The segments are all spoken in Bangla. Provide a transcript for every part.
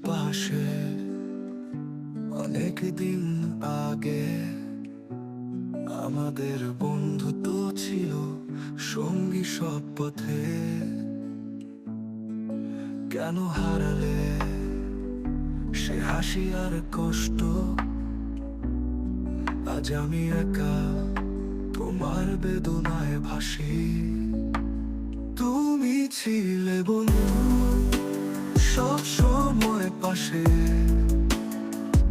পাশে অনেক দিন আগে। আমাদের বন্ধুত্ব ছিল সঙ্গী সব পথে। কেন হারালে সে হাসি আর কষ্ট? আজ আমি একা তোমার বেদনায় ভাসি। তুমি ছিলে বন্ধু সব সময় পাশে,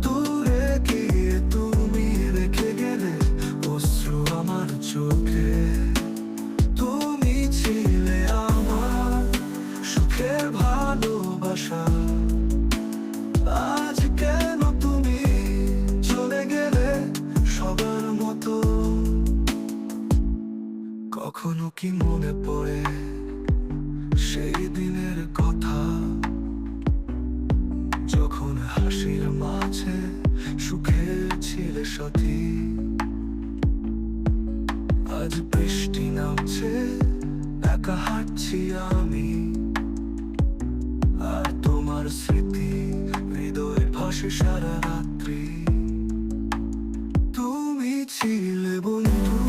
দূরে গিয়ে তুমি রেখে গেলে অশ্রু আমার চোখে। তুমি ছিলে আমার সুখের ভালোবাসা, আজ কেন তুমি চলে গেলে সবার মতো? কখনো কি মনে পড়ে সেই দিনের কথা, যখন হাসির মাঝে সুখের ছিলে সাথী? আজ বৃষ্টি নামছে, একা হাঁটছি আমি, আর তোমার স্মৃতি হৃদয়ে ভাসে সারা রাত্রি। তুমি ছিলে বন্ধু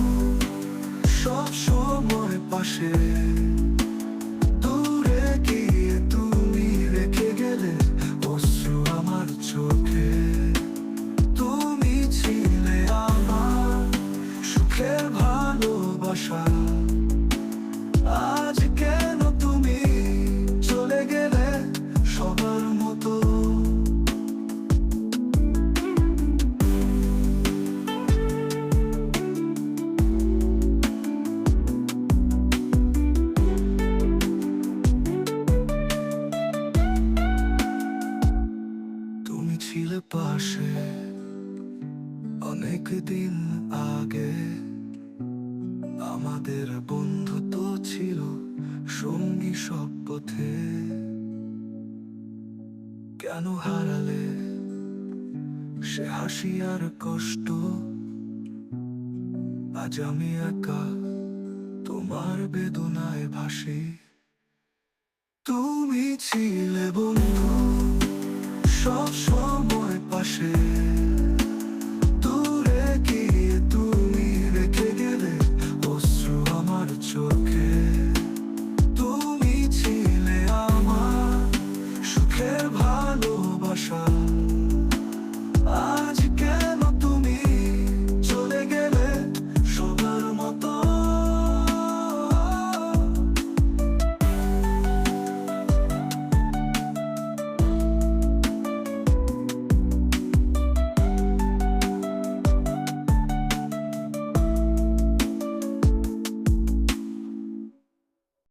সব সময় পাশে, দূরে গিয়ে তুমি রেখে গেলে অশ্রু আমার চোখে। তুমি ছিলে আমার সুখের ভালোবাসা, আজ কেন তুমি চলে গেলে সবার মতো? তুমি ছিলে পাশে অনেক দিন আগে। আমাদের বন্ধুত্ব ছিল সঙ্গী সব পথে। কেন হারালে সে হাসি আর কষ্ট? আজ আমি একা তোমার বেদনায় ভাসি। তুমি ছিলে বন্ধু সব সময় পাশে,